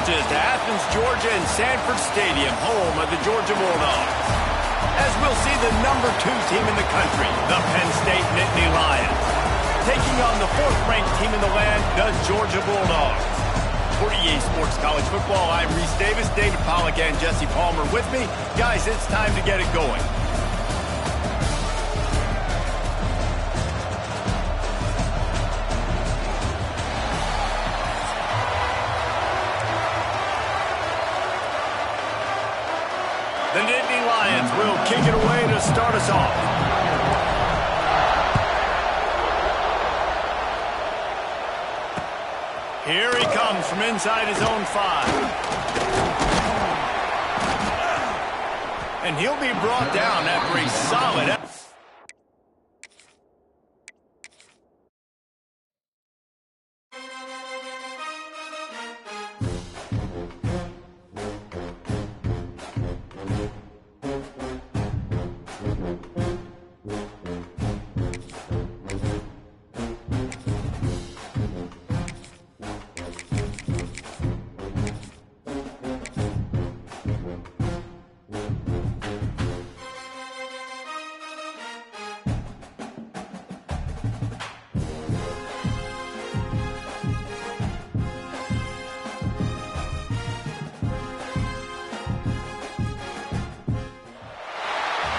marches to Athens, Georgia and Sanford Stadium, home of the Georgia Bulldogs. As we'll see the number 2 team in the country, the Penn State Nittany Lions, taking on the 4th-ranked team in the land, the Georgia Bulldogs. For EA Sports College Football, I'm Reese Davis, David Pollack and Jesse Palmer with me. Guys, it's time to get it going. The Nittany Lions will kick it away to start us off. Here he comes from inside his own 5. And he'll be brought down after a solid effort.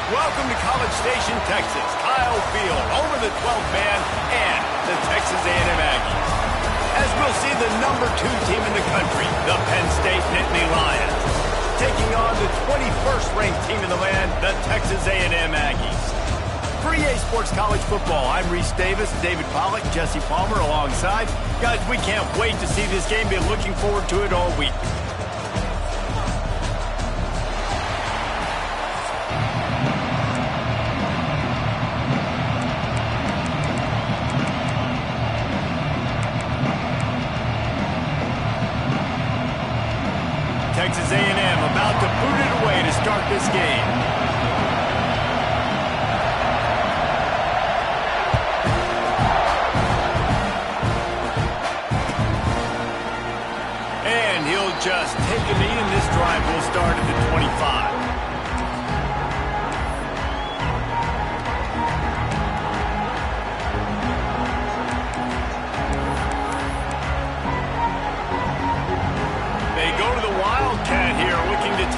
Welcome to College Station, Texas. Kyle Field over the 12th man and the Texas A&M Aggies. As we'll see the number 2 team in the country, the Penn State Nittany Lions, taking on the 21st ranked team in the land, the Texas A&M Aggies. For EA Sports College Football, I'm Reese Davis, David Pollack, Jesse Palmer alongside. Guys, we can't wait to see this game. Been looking forward to it all week. Texas A&M about to boot it away to start this game. And he'll just take a knee, and this drive will start at the 25.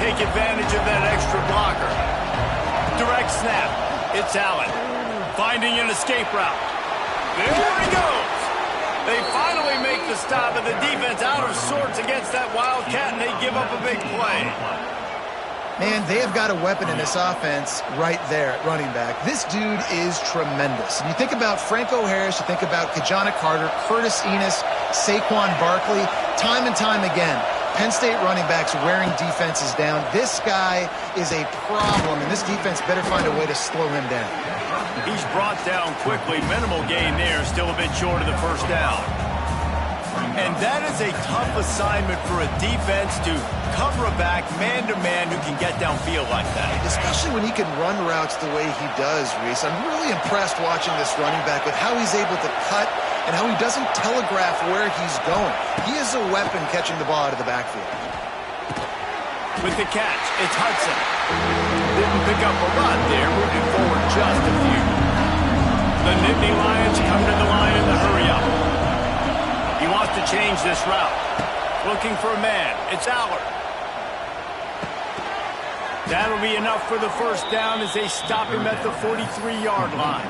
Take advantage of that extra blocker. Direct snap. It's Allen. Finding an escape route. There he goes. They finally make the stop, and the defense out of sorts against that Wildcat, and they give up a big play. Man, they have got a weapon in this offense right there at running back. This dude is tremendous. And you think about Franco Harris, you think about Kajana Carter, Curtis Enos, Saquon Barkley, time and time again. Penn State running backs wearing defenses down. This guy is a problem, and this defense better find a way to slow him down. He's brought down quickly. Minimal gain there, still a bit short of the first down. And that is a tough assignment for a defense to cover a back man-to-man who can get downfield like that. Especially when he can run routes the way he does, Reese. I'm really impressed watching this running back with how he's able to cut and how he doesn't telegraph where he's going. He is a weapon catching the ball out of the backfield. With the catch, it's Hudson. Didn't pick up a lot there, moving forward just a few. The Nittany Lions come to the line in the hurry-up. He wants to change this route. Looking for a man. It's Allard. That'll be enough for the first down as they stop him at the 43-yard line.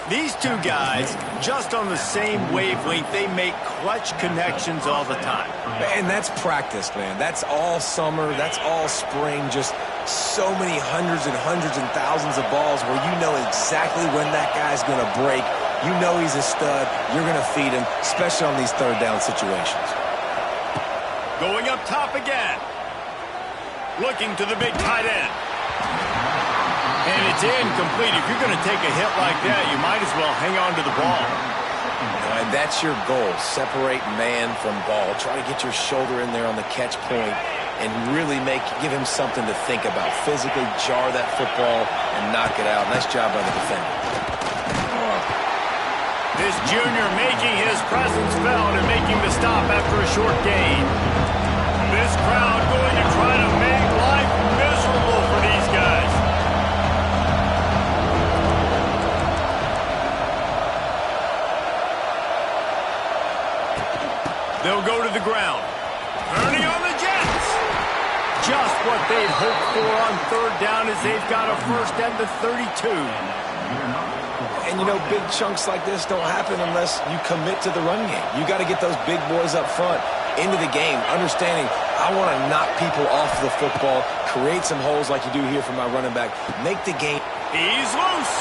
These two guys, just on the same wavelength, they make clutch connections all the time. And that's practice, man. That's all summer. That's all spring. Just so many hundreds and thousands of balls where you know exactly when that guy's going to break. You know he's a stud. You're going to feed him, especially on these third down situations. Going up top again. Looking to the big tight end. And it's incomplete. If you're going to take a hit like that, you might as well hang on to the ball. And that's your goal. Separate man from ball. Try to get your shoulder in there on the catch point and really give him something to think about. Physically jar that football and knock it out. Nice job by the defender. This junior making his presence felt and making the stop after a short gain. This crowd going to try to make life miserable for these guys. They'll go to the ground. Turning on the Jets. Just what they'd hoped for on third down as they've got a first at the 32. And, you know, big chunks like this don't happen unless you commit to the run game. You got to get those big boys up front into the game, understanding I want to knock people off the football, create some holes like you do here for my running back, make the game. He's loose.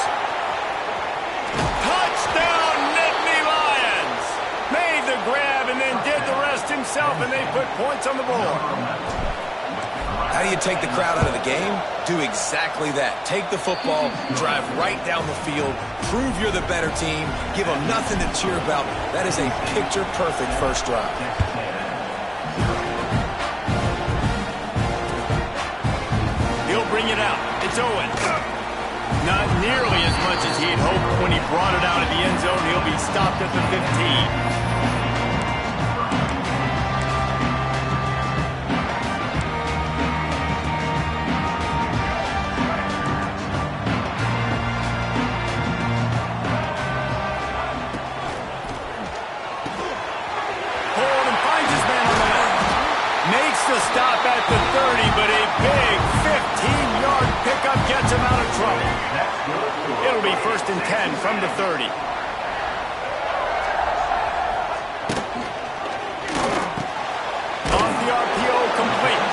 Touchdown, Nittany Lions. Made the grab and then did the rest himself, and they put points on the board. How do you take the crowd out of the game? Do exactly that. Take the football, drive right down the field, prove you're the better team, give them nothing to cheer about. That is a picture-perfect first drive. He'll bring it out. It's Owen. Not nearly as much as he had hoped when he brought it out of the end zone. He'll be stopped at the 15. The stop at the 30, but a big 15-yard pickup gets him out of trouble. It'll be 1st and 10 from the 30. Off the RPO, complete.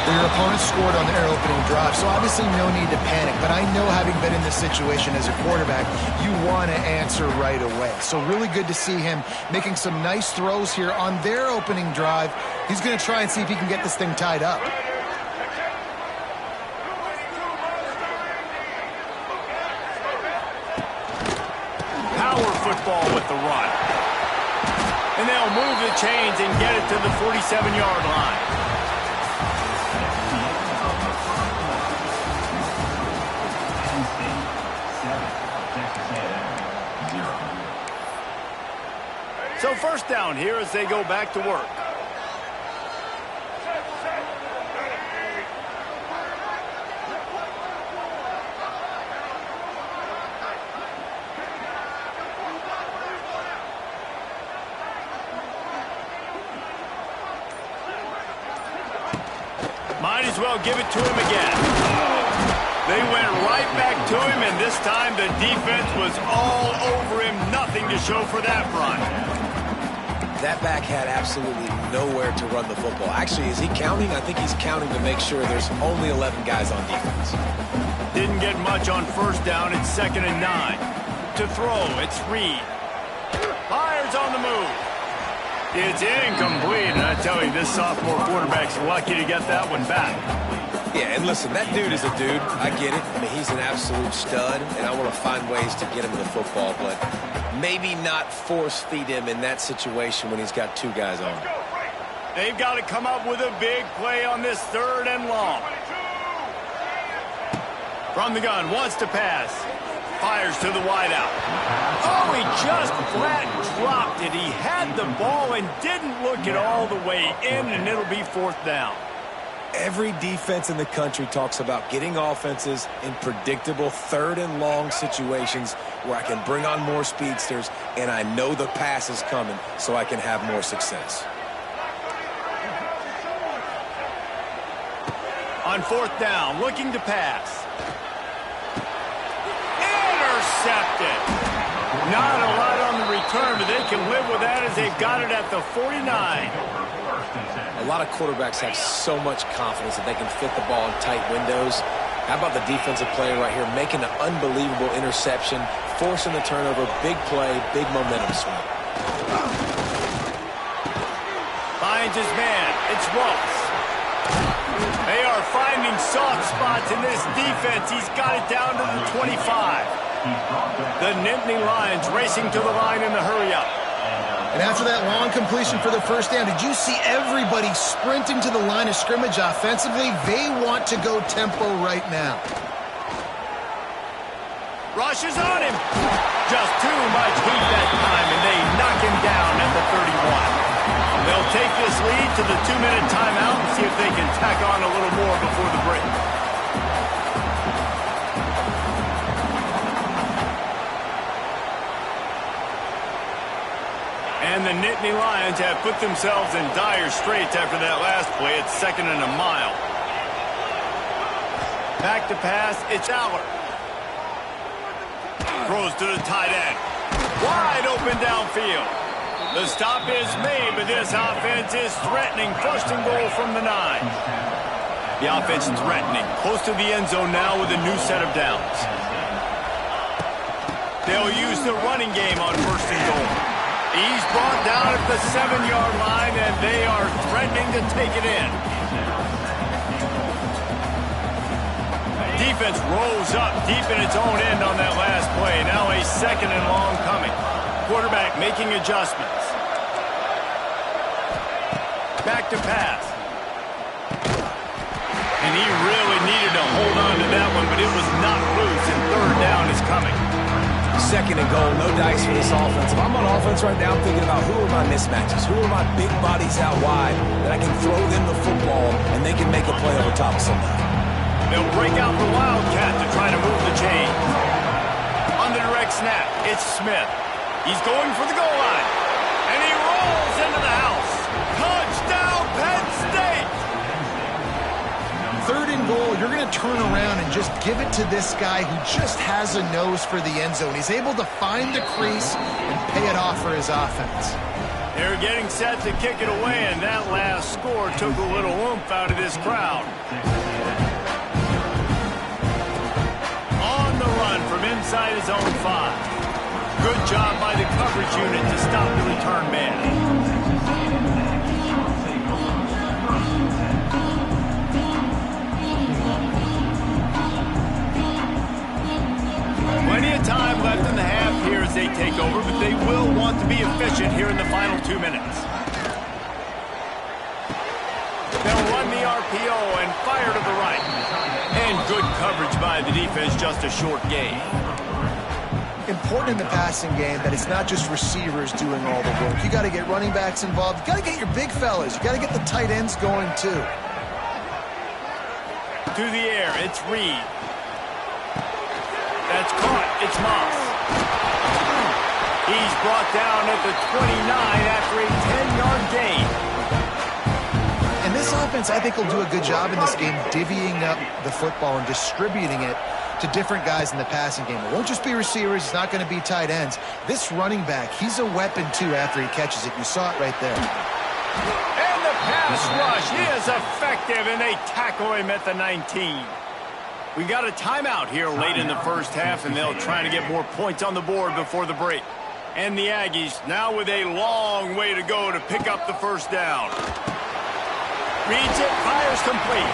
Your opponent scored on their opening drive, so obviously no need to panic. But I know, having been in this situation as a quarterback, you want to answer right away. So really good to see him making some nice throws here on their opening drive. He's going to try and see if he can get this thing tied up. Power football with the run. And they'll move the chains and get it to the 47-yard line. So first down here as they go back to work. Might as well give it to him again. They went right back to him, and this time the defense was all over him. Nothing to show for that run. That back had absolutely nowhere to run the football. Actually, is he counting? I think he's counting to make sure there's only 11 guys on defense. Didn't get much on first down. It's 2nd and 9. To throw, it's Reed. Fires on the move. It's incomplete, and I tell you, this sophomore quarterback's lucky to get that one back. Yeah, and listen, that dude is a dude. I get it. I mean, he's an absolute stud, and I want to find ways to get him the football, but maybe not force-feed him in that situation when he's got two guys on. They've got to come up with a big play on this 3rd and long. From the gun, wants to pass. Fires to the wideout. Oh, he just flat dropped it. He had the ball and didn't look it all the way in, and it'll be 4th down. Every defense in the country talks about getting offenses in predictable 3rd and long situations where I can bring on more speedsters and I know the pass is coming so I can have more success. On 4th down, looking to pass. Intercepted. Not a lot on the return, but they can live with that as they've got it at the 49. A lot of quarterbacks have so much confidence that they can fit the ball in tight windows. How about the defensive player right here making an unbelievable interception, forcing the turnover, big play, big momentum swing. Finds his man. It's Ross. They are finding soft spots in this defense. He's got it down to the 25. The Nittany Lions racing to the line in the hurry-up. And after that long completion for the first down, did you see everybody sprinting to the line of scrimmage offensively? They want to go tempo right now. Rushes on him. Just too much heat that time, and they knock him down at the 31. They'll take this lead to the 2-minute timeout and see if they can tack on a little more before the break. And the Nittany Lions have put themselves in dire straits after that last play. It's 2nd and a mile. Back to pass, it's Aller. Throws to the tight end. Wide open downfield. The stop is made, but this offense is threatening. 1st and goal from the 9. The offense threatening. Close to the end zone now with a new set of downs. They'll use the running game on 1st and goal. He's brought down at the 7-yard line, and they are threatening to take it in. Defense rolls up deep in its own end on that last play. Now a 2nd and long coming. Quarterback making adjustments. Back to pass. And he really needed to hold on to that one, but it was not loose, and 3rd down is coming. 2nd and goal, no dice for this offense. If I'm on offense right now, I'm thinking about who are my mismatches, who are my big bodies out wide that I can throw them the football and they can make a play over top of somebody. They'll break out the Wildcat to try to move the chains. On the direct snap, it's Smith. He's going for the goal line. And he rolls into the house. Touchdown, Penn State! 3rd and goal, you're going to turn around and just give it to this guy who just has a nose for the end zone. He's able to find the crease and pay it off for his offense. They're getting set to kick it away, and that last score took a little oomph out of this crowd. On the run from inside his own 5. Good job by the coverage unit to stop the return man. Plenty of time left in the half here as they take over, but they will want to be efficient here in the final 2 minutes. They'll run the RPO and fire to the right. And good coverage by the defense, just a short gain. Important in the passing game that it's not just receivers doing all the work. You got to get running backs involved. You got to get your big fellas. You got to get the tight ends going too. To the air, it's Reed. That's caught. It's Moss. He's brought down at the 29 after a 10-yard gain. And this offense, I think, will do a good job in this game divvying up the football and distributing it to different guys in the passing game. It won't just be receivers. It's not going to be tight ends. This running back, he's a weapon, too, after he catches it. You saw it right there. And the pass rush is effective, and they tackle him at the 19. We got a timeout here late in the first half, and they'll try to get more points on the board before the break. And the Aggies now with a long way to go to pick up the 1st down. Reads it, fires complete.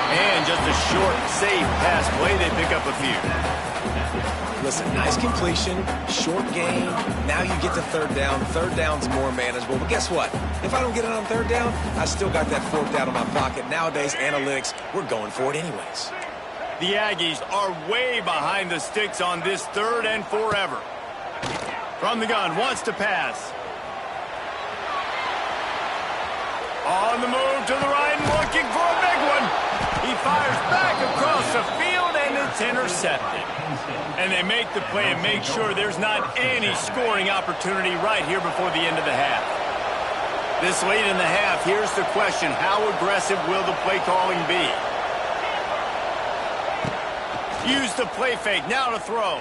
And just a short, safe pass play, they pick up a few. Listen, nice completion, short gain. Now you get to 3rd down. 3rd down's more manageable. But guess what? If I don't get it on 3rd down, I still got that 4th down in my pocket. Nowadays, analytics, we're going for it anyways. The Aggies are way behind the sticks on this 3rd and forever. From the gun, wants to pass. On the move to the right, looking for a big one. He fires back across the field, and it's intercepted. And they make the play and make sure there's not any scoring opportunity right here before the end of the half. This late in the half, here's the question: how aggressive will the play calling be? Use the play fake, now to throw.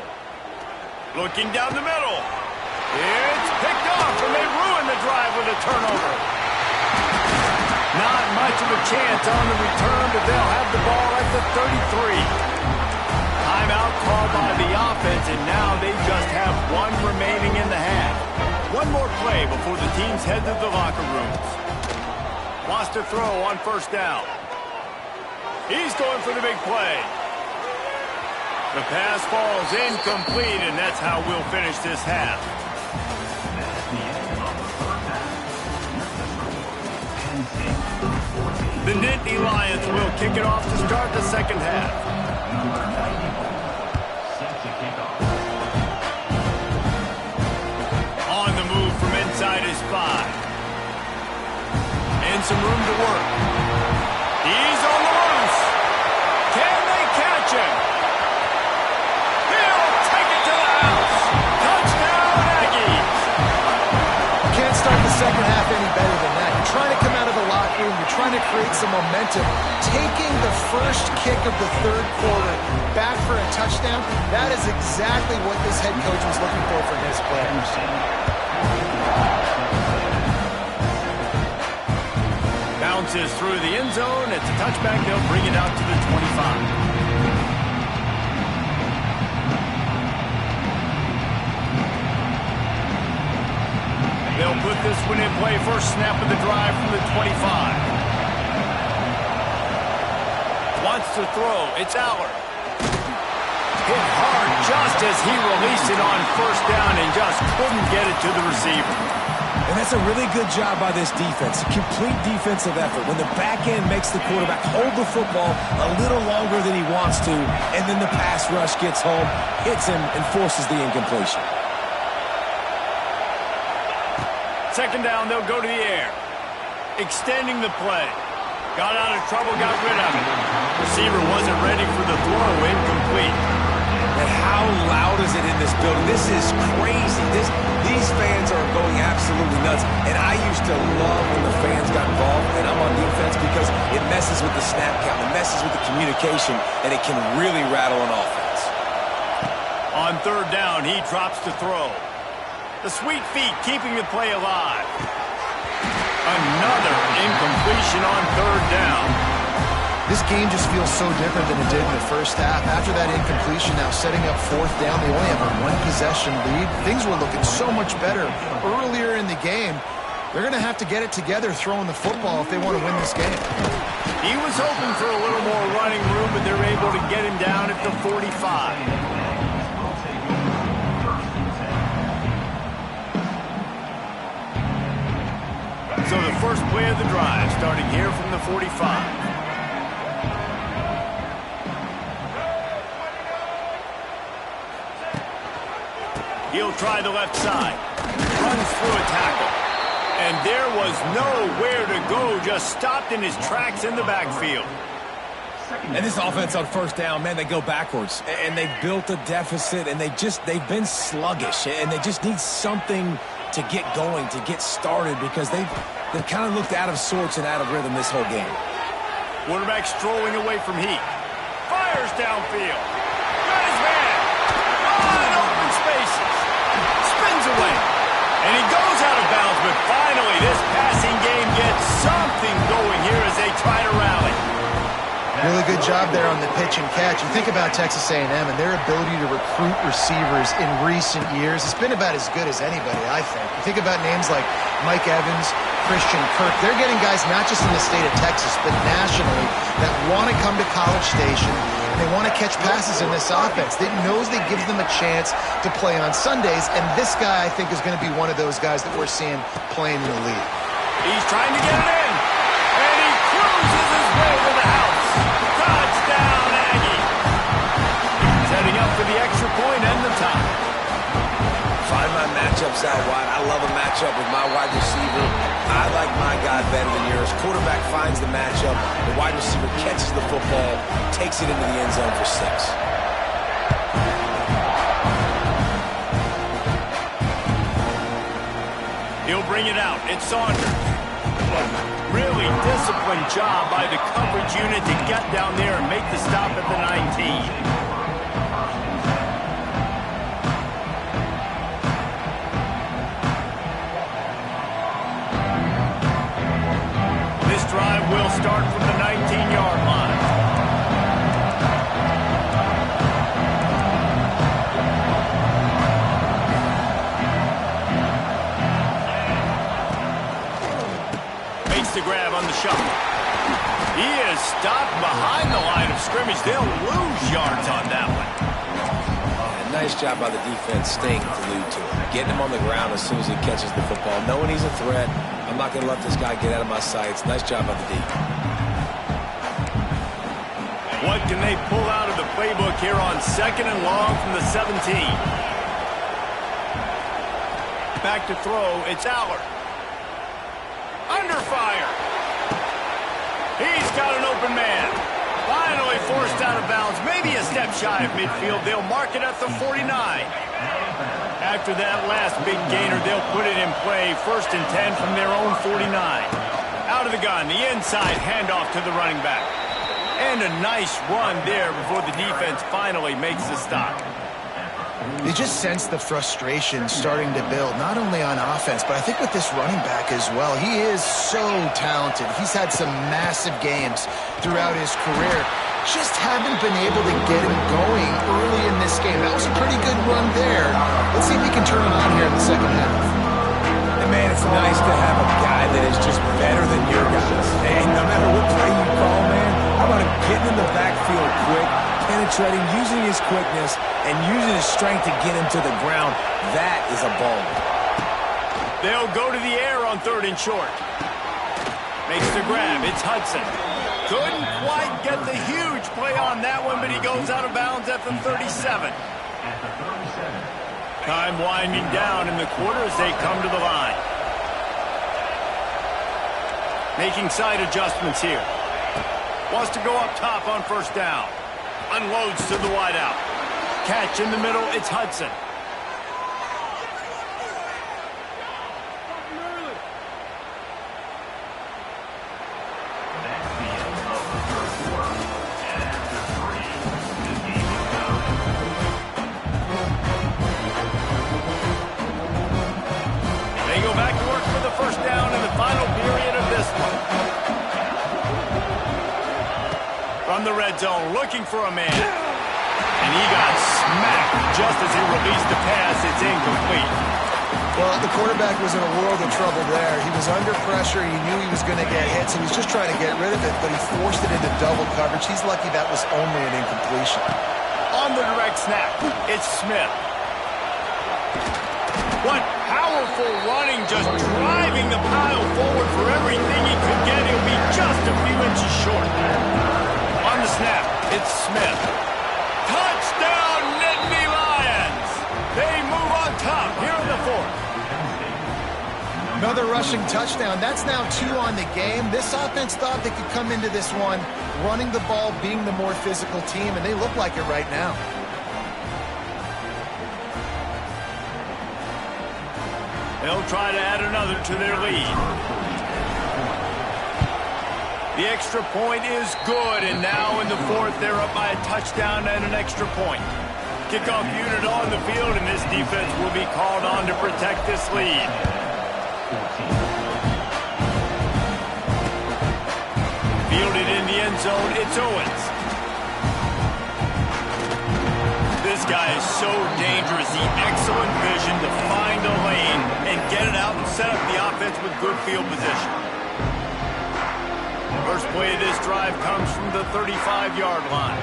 Looking down the middle. It's picked off, and they ruin the drive with a turnover. Not much of a chance on the return, but they'll have the ball at the 33. Timeout called by the offense, and now they just have one remaining in the half. One more play before the teams head to the locker rooms. Wants to throw on 1st down. He's going for the big play. The pass falls incomplete, and that's how we'll finish this half. The Nittany Lions will kick it off to start the 2nd half. Set to kick off. some room to work. He's on the loose. Can they catch him? He'll take it to the house. Touchdown, Aggies. You can't start the second half any better than that. You're trying to come out of the locker room. You're trying to create some momentum. Taking the first kick of the third quarter back for a touchdown, that is exactly what this head coach was looking for from his players. Bounces through the end zone. It's a touchback. They'll bring it out to the 25. They'll put this one in play. First snap of the drive from the 25. Wants to throw. It's Allard. Hit hard just as he released it on first down and just couldn't get it to the receiver. And that's a really good job by this defense. Complete defensive effort. When the back end makes the quarterback hold the football a little longer than he wants to, and then the pass rush gets home, hits him, and forces the incompletion. Second down, they'll go to the air. Extending the play. Got out of trouble, got rid of it. Receiver wasn't ready for the throw, incomplete. And how loud is it in this building? This is crazy. These fans are going absolutely nuts. And I used to love when the fans got involved, and I'm on defense, because it messes with the snap count, it messes with the communication, and it can really rattle an offense. On third down, he drops to throw. The sweet feet keeping the play alive. Another incompletion on third down. This game just feels so different than it did in the first half. After that incompletion, now setting up fourth down, they only have a one-possession lead. Things were looking so much better earlier in the game. They're going to have to get it together throwing the football if they want to win this game. He was hoping for a little more running room, but they're able to get him down at the 45. So the first play of the drive, starting here from the 45. He'll try the left side. Runs through a tackle. And there was nowhere to go. Just stopped in his tracks in the backfield. And this offense on first down, man, they go backwards. And they've built a deficit, and they've been sluggish. And they just need something to get going, to get started, because they've kind of looked out of sorts and out of rhythm this whole game. Quarterback strolling away from Heat. Fires downfield. Got his man. On open spaces. Spins away. And he goes out of bounds, but finally this passing game gets something going here as they try to rally. Really good job there on the pitch and catch. You think about Texas A&M and their ability to recruit receivers in recent years. It's been about as good as anybody, I think. You think about names like Mike Evans, Christian Kirk. They're getting guys not just in the state of Texas, but nationally that want to come to College Station and they want to catch passes in this offense. That knows that gives them a chance to play on Sundays, and this guy, I think, is going to be one of those guys that we're seeing playing in the league. He's trying to get it in, and he cruises his way to the house. Touchdown, Aggie. Setting up for the extra point and the tie. Find my matchups out wide. I love a matchup with my wide receiver. I like my guy better than yours. Quarterback finds the matchup. The wide receiver catches the football, takes it into the end zone for 6. He'll bring it out. It's Saunders. Really disciplined job by the coverage unit to get down there and make the stop at the 19. This drive will start from the 19-yard line. Makes the grab on the shot. He is stopped behind the line of scrimmage. They'll lose yards on that one. And nice job by the defense staying glued to him. Getting him on the ground as soon as he catches the football. Knowing he's a threat. I'm not going to let this guy get out of my sights. Nice job by the D. What can they pull out of the playbook here on second and long from the 17? Back to throw. It's Allard. Under fire. He's got an open man. Finally forced out of bounds, maybe a step shy of midfield. They'll mark it at the 49. After that last big gainer, they'll put it in play. 1st and 10 from their own 49. Out of the gun, the inside handoff to the running back. And a nice run there before the defense finally makes the stop. You just sense the frustration starting to build, not only on offense, but I think with this running back as well. He is so talented. He's had some massive games throughout his career. Just haven't been able to get him going early in this game. That was a pretty good run there. Let's see if he can turn it on here in the second half. And man, it's nice to have a guy that is just better than your guys. And no matter what play you call, man, how about him getting in the backfield quick, penetrating, using his quickness, and using his strength to get him to the ground. That is a ball. They'll go to the air on 3rd and short. Makes the grab. It's Hudson. Couldn't quite get the huge play on that one, but he goes out of bounds at the 37. Time winding down in the quarter as they come to the line. Making side adjustments here. Wants to go up top on 1st down. Unloads to the wideout. Catch in the middle, it's Hudson. They go back to work for the 1st down in the final period of this one. From the red zone, looking for a man. And he got smacked just as he released the pass. It's incomplete. Well, the quarterback was in a world of trouble there. He was under pressure. He knew he was going to get hit, so he was just trying to get rid of it, but he forced it into double coverage. He's lucky that was only an incompletion. On the direct snap, it's Smith. What powerful running, just driving the pile forward for everything he could get. He'll be just a few inches short. On the snap, it's Smith. Touchdown, Nittany Lions! They move on top here in the 4th. Another rushing touchdown. That's now 2 on the game. This offense thought they could come into this one running the ball, being the more physical team, and they look like it right now. They'll try to add another to their lead. The extra point is good, and now in the 4th, they're up by a touchdown and an extra point. Kickoff unit on the field, and this defense will be called on to protect this lead. Fielded in the end zone, it's Owens. This guy is so dangerous. The excellent vision to find a lane and get it out and set up the offense with good field position. First play of this drive comes from the 35-yard line.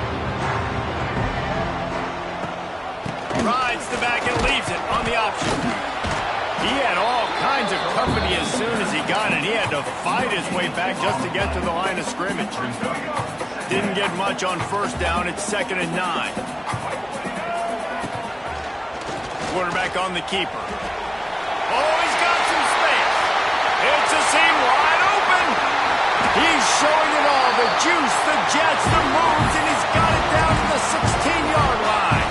Rides the back and leaves it on the option. He had all kinds of company as soon as he got it. He had to fight his way back just to get to the line of scrimmage. Didn't get much on 1st down. It's 2nd and 9. Quarterback on the keeper. Oh, he's got some space. It's a seam wide open. He's showing it all. The juice, the jets, the moves, and he's got it down to the 16-yard line.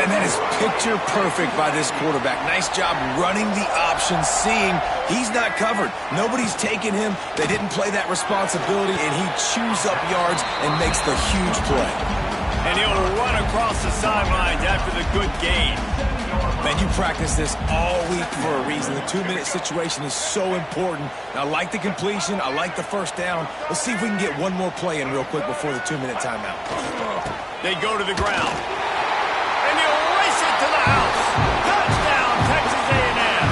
And that is picture perfect by this quarterback. Nice job running the option, seeing he's not covered. Nobody's taking him. They didn't play that responsibility, and he chews up yards and makes the huge play. And he'll run across the sidelines after the good gain. Man, you practice this all week for a reason. The 2-minute situation is so important. I like the completion. I like the 1st down. Let's see if we can get one more play in real quick before the 2-minute timeout. They go to the ground. And he'll race it to the house. Touchdown, Texas A&M.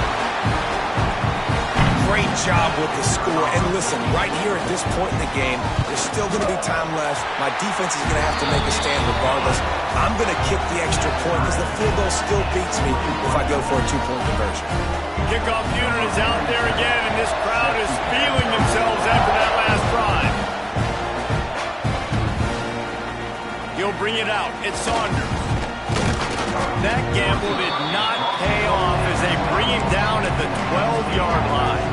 Great job with the score. And listen, right here at this point in the game, there's still going to be time left. My defense is going to have to make a stand regardless. I'm going to kick the extra point because the field goal still beats me if I go for a 2-point conversion. Kickoff unit is out there again, and this crowd is feeling themselves after that last drive. He'll bring it out. It's Saunders. That gamble did not pay off as they bring him down at the 12-yard line.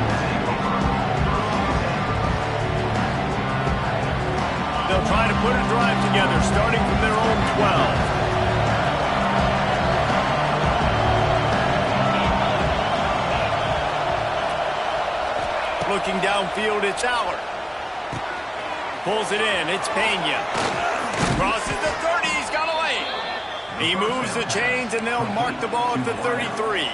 They'll try to put a drive together, starting from their own 12. Looking downfield, it's Allard. Pulls it in, it's Pena. Crosses the 30, he's got a lane. He moves the chains, and they'll mark the ball at the 33.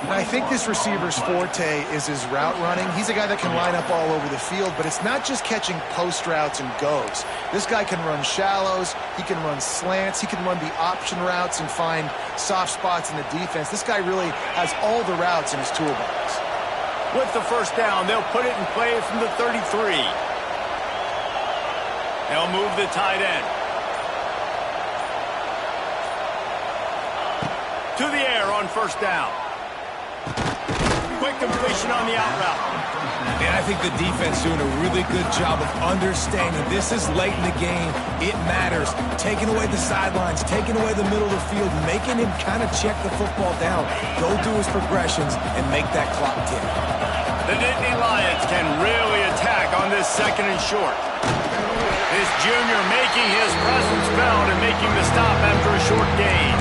I think this receiver's forte is his route running. He's a guy that can line up all over the field, but it's not just catching post routes and goes. This guy can run shallows, he can run slants, he can run the option routes and find soft spots in the defense. This guy really has all the routes in his toolbox. With the first down, they'll put it in play from the 33. They'll move the tight end. To the air on first down. Quick completion on the out route. And I think the defense doing a really good job of understanding this is late in the game. It matters. Taking away the sidelines, taking away the middle of the field, making him kind of check the football down, go through his progressions, and make that clock tick. The Nittany Lions can really attack on this second and short. This junior making his presence felt and making the stop after a short gain.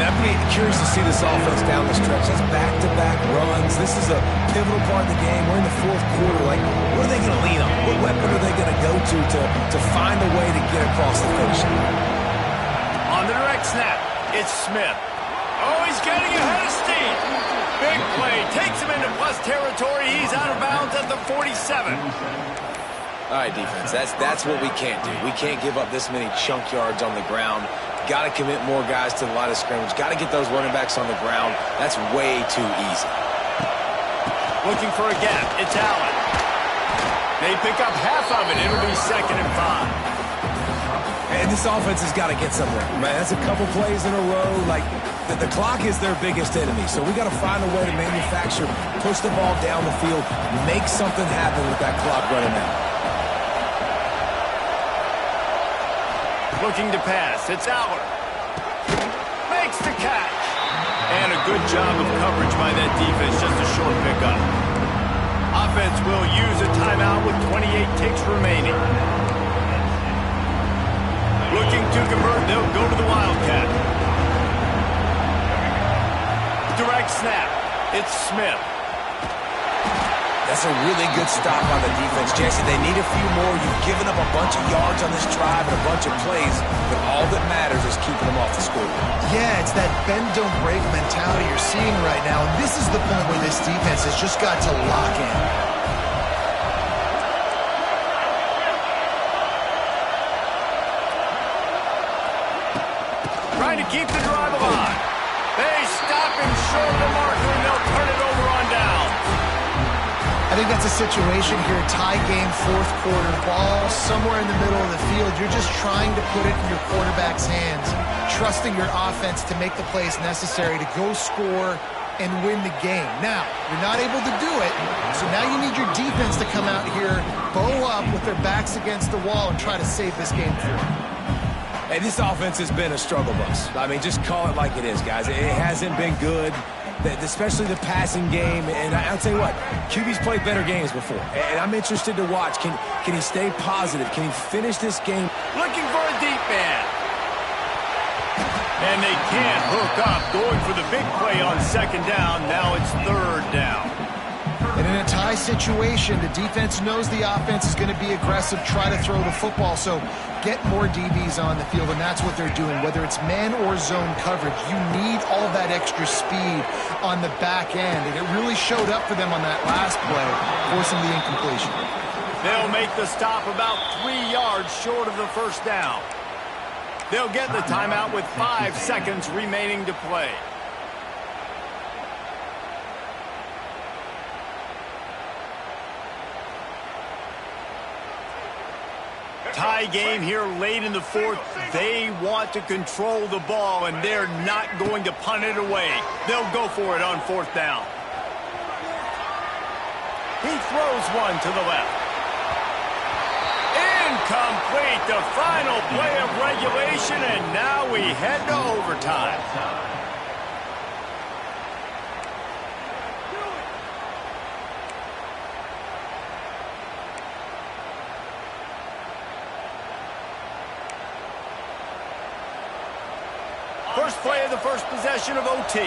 I'm pretty curious to see this offense down the stretch. That's back-to-back runs. This is a pivotal part of the game. We're in the fourth quarter. Like, what are they going to lean on? What weapon are they going to go to find a way to get across the finish line? On the direct snap, it's Smith. Oh, he's getting ahead of steam. Big play. Takes him into plus territory. He's out of bounds at the 47. All right, defense, that's what we can't do. We can't give up this many chunk yards on the ground. Got to commit more guys to the line of scrimmage. Got to get those running backs on the ground. That's way too easy. Looking for a gap. It's Allen. They pick up half of it. It'll be 2nd and 5. And this offense has got to get somewhere. Man, that's a couple plays in a row. Like, the clock is their biggest enemy. So we got to find a way to manufacture, push the ball down the field, make something happen with that clock running out. Looking to pass. It's Allard. Makes the catch. And a good job of coverage by that defense. Just a short pickup. Offense will use a timeout with 28 ticks remaining. Looking to convert. They'll go to the Wildcat. Direct snap. It's Smith. That's a really good stop on the defense, Jesse. They need a few more. You've given up a bunch of yards on this drive and a bunch of plays, but all that matters is keeping them off the scoreboard. Yeah, it's that bend, don't break mentality you're seeing right now, and this is the point where this defense has just got to lock in. Trying to keep the drive alive. They stop him short of the marker, and they'll turn it over on down. I think that's a situation here, tie game, fourth quarter, ball somewhere in the middle of the field. You're just trying to put it in your quarterback's hands, trusting your offense to make the plays necessary to go score and win the game. Now, you're not able to do it, so now you need your defense to come out here, bow up with their backs against the wall and try to save this game for you. Hey, this offense has been a struggle bus. I mean, just call it like it is, guys. It hasn't been good. Especially the passing game, and I'll tell you what, QB's played better games before, and I'm interested to watch. Can he stay positive? Can he finish this game? Looking for a deep man. And they can't hook up, going for the big play on 2nd down. Now it's 3rd down. And in a tie situation, the defense knows the offense is going to be aggressive, try to throw the football, so get more DBs on the field, and that's what they're doing. Whether it's man or zone coverage, you need all that extra speed on the back end, and it really showed up for them on that last play, forcing the incompletion. They'll make the stop about 3 yards short of the first down. They'll get the timeout with 5 seconds remaining to play. Tie game here late in the fourth. They want to control the ball, and they're not going to punt it away. They'll go for it on 4th down. He throws one to the left. Incomplete, the final play of regulation, and now we head to overtime. First play of the first possession of OT.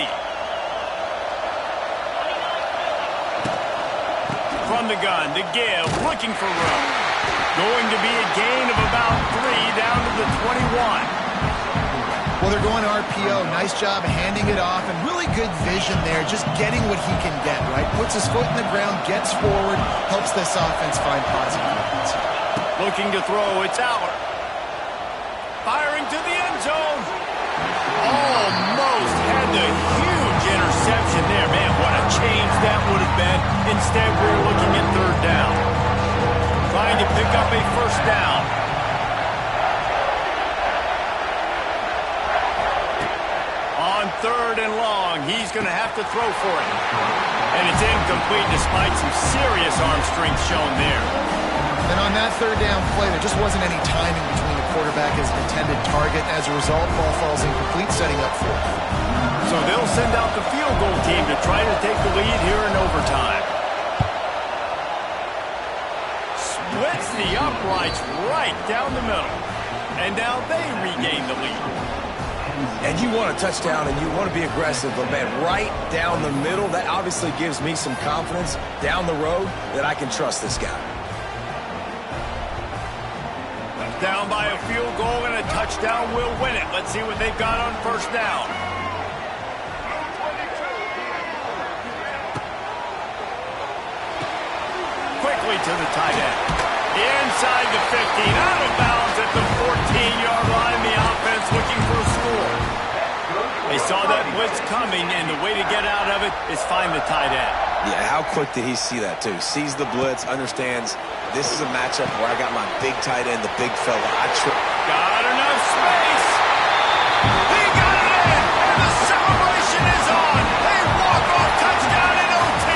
From the gun to give, looking for room. Going to be a gain of about 3 down to the 21. Well, they're going RPO. Nice job handing it off, and really good vision there, just getting what he can get, right? Puts his foot in the ground, gets forward, helps this offense find positive moments. Looking to throw, it's Aller. Firing to the end zone. Almost had the huge interception there. Man, what a change that would have been. Instead, we're looking at third down. Trying to pick up a first down. On third and long, he's going to have to throw for it. And it's incomplete despite some serious arm strength shown there. And on that third down play, there just wasn't any timing between the quarterback and his intended target. As a result, ball falls incomplete, setting up fourth. So they'll send out the field goal team to try to take the lead here in overtime. Splits the uprights right down the middle. And now they regain the lead. And you want a touchdown and you want to be aggressive, but man, right down the middle, that obviously gives me some confidence down the road that I can trust this guy. Down by a field goal and a touchdown will win it. Let's see what they've got on first down. Quickly to the tight end. Inside the 15, out of bounds at the 14-yard line. The offense looking for a score. They saw that blitz coming, and the way to get out of it is find the tight end. Yeah, how quick did he see that, too? Sees the blitz, understands this is a matchup where I got my big tight end, the big fella. Got enough space. He got it in, and the celebration is on. A walk-off touchdown in OT.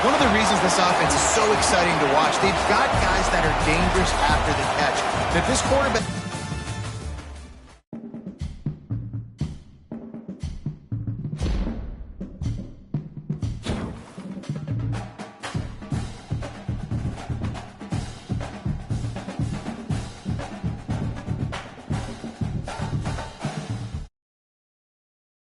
One of the reasons this offense is so exciting to watch, they've got guys that are dangerous after the catch. If this quarterback...